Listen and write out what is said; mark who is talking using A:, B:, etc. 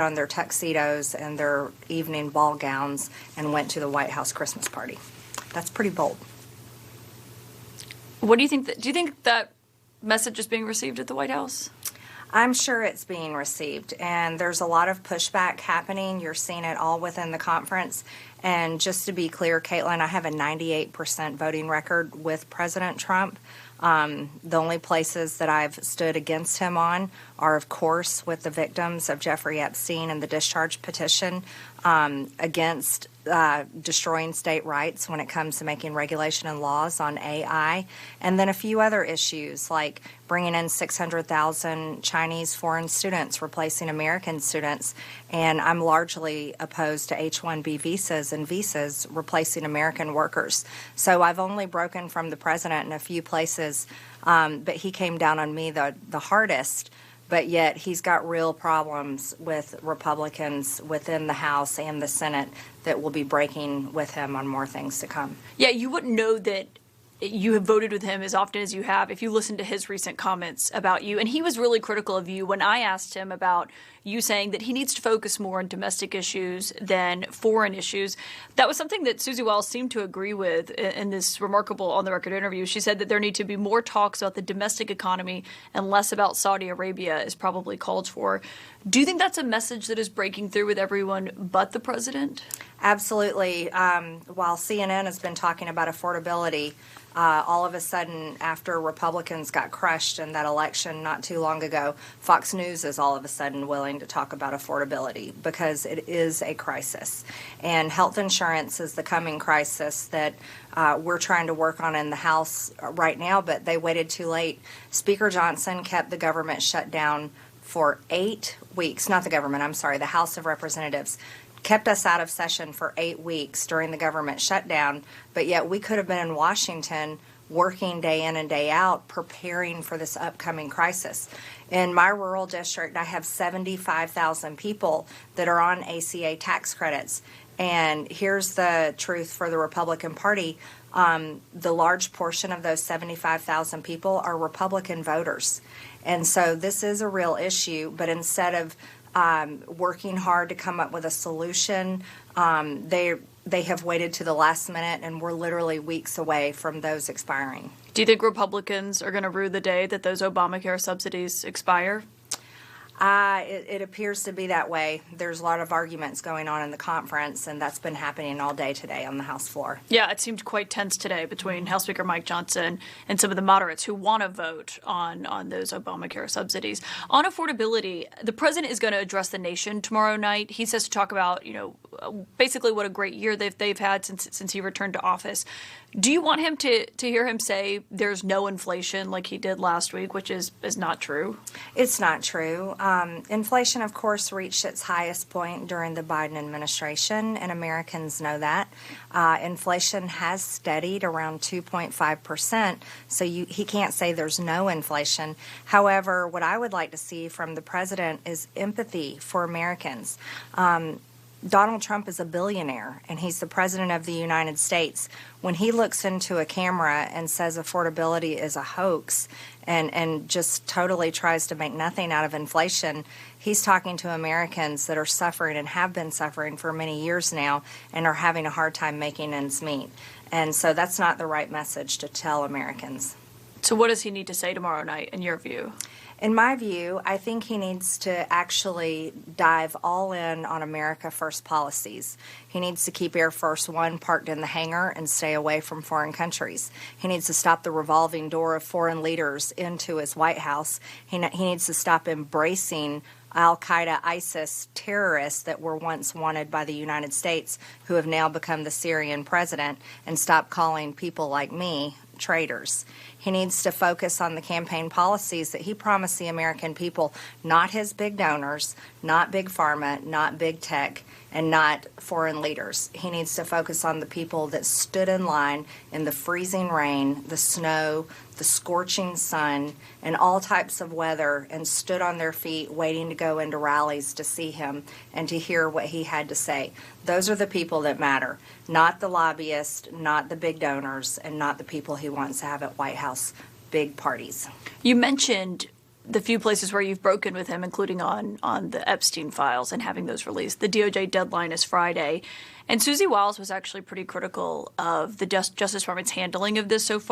A: on their tuxedos and their evening ball gowns and went to the White House Christmas party. That's pretty bold.
B: What do you think? Do you think that message is being received at the White House?
A: I'm sure it's being received, and there's a lot of pushback happening. You're seeing it all within the conference. And just to be clear, Caitlin, I have a 98% voting record with President Trump. The only places that I've stood against him on are, of course, with the victims of Jeffrey Epstein and the discharge petition against destroying state rights when it comes to making regulation and laws on AI, and then a few other issues like bringing in 600,000 Chinese foreign students, replacing American students, and I'm largely opposed to H-1B visas and visas replacing American workers. So I've only broken from the president in a few places, but he came down on me the hardest. But yet he's got real problems with Republicans within the House and the Senate that will be breaking with him on more things to come.
B: Yeah, you wouldn't know that you have voted with him as often as you have if you listen to his recent comments about you. And he was really critical of you when I asked him about you saying that he needs to focus more on domestic issues than foreign issues. That was something that Susie Wiles seemed to agree with in this remarkable on-the-record interview. She said that there need to be more talks about the domestic economy and less about Saudi Arabia is probably called for. Do you think that's a message that is breaking through with everyone but the president?
A: Absolutely. While CNN has been talking about affordability, all of a sudden, after Republicans got crushed in that election not too long ago, Fox News is all of a sudden willing to talk about affordability because it is a crisis. And health insurance is the coming crisis that we're trying to work on in the House right now, but they waited too late. Speaker Johnson kept the government shut down for 8 weeks. Not the government, I'm sorry, the House of Representatives kept us out of session for 8 weeks during the government shutdown, but yet we could have been in Washington working day in and day out preparing for this upcoming crisis. In my rural district, I have 75,000 people that are on ACA tax credits. And here's the truth for the Republican Party. The large portion of those 75,000 people are Republican voters. And so this is a real issue, but instead of working hard to come up with a solution, they have waited to the last minute, and we're literally weeks away from those expiring.
B: Do you think Republicans are going to rue the day that those Obamacare subsidies expire?
A: It appears to be that way. There's a lot of arguments going on in the conference, and that's been happening all day today on the House floor.
B: Yeah, it seemed quite tense today between House Speaker Mike Johnson and some of the moderates who want to vote on those Obamacare subsidies. On affordability, the president is going to address the nation tomorrow night. He says to talk about, basically what a great year they've had since he returned to office. Do you want him to hear him say there's no inflation like he did last week, which is not true?
A: It's not true. Inflation, of course, reached its highest point during the Biden administration, and Americans know that. Inflation has steadied around 2.5%, so he can't say there's no inflation. However, what I would like to see from the president is empathy for Americans. Donald Trump is a billionaire, and he's the president of the United States. When he looks into a camera and says affordability is a hoax and just totally tries to make nothing out of inflation, he's talking to Americans that are suffering and have been suffering for many years now and are having a hard time making ends meet. And so that's not the right message to tell Americans.
B: So what does he need to say tomorrow night, in your view?
A: In my view, I think he needs to actually dive all in on America First policies. He needs to keep Air Force One parked in the hangar and stay away from foreign countries. He needs to stop the revolving door of foreign leaders into his White House. He needs to stop embracing Al-Qaeda, ISIS terrorists that were once wanted by the United States, who have now become the Syrian president, and stop calling people like me traitors. He needs to focus on the campaign policies that he promised the American people, not his big donors, not big pharma, not big tech, and not foreign leaders. He needs to focus on the people that stood in line in the freezing rain, the snow, the scorching sun, and all types of weather, and stood on their feet waiting to go into rallies to see him and to hear what he had to say. Those are the people that matter, not the lobbyists, not the big donors, and not the people he wants to have at White House big parties.
B: You mentioned the few places where you've broken with him, including on the Epstein files and having those released. The DOJ deadline is Friday. And Susie Wiles was actually pretty critical of the Justice Department's handling of this so far.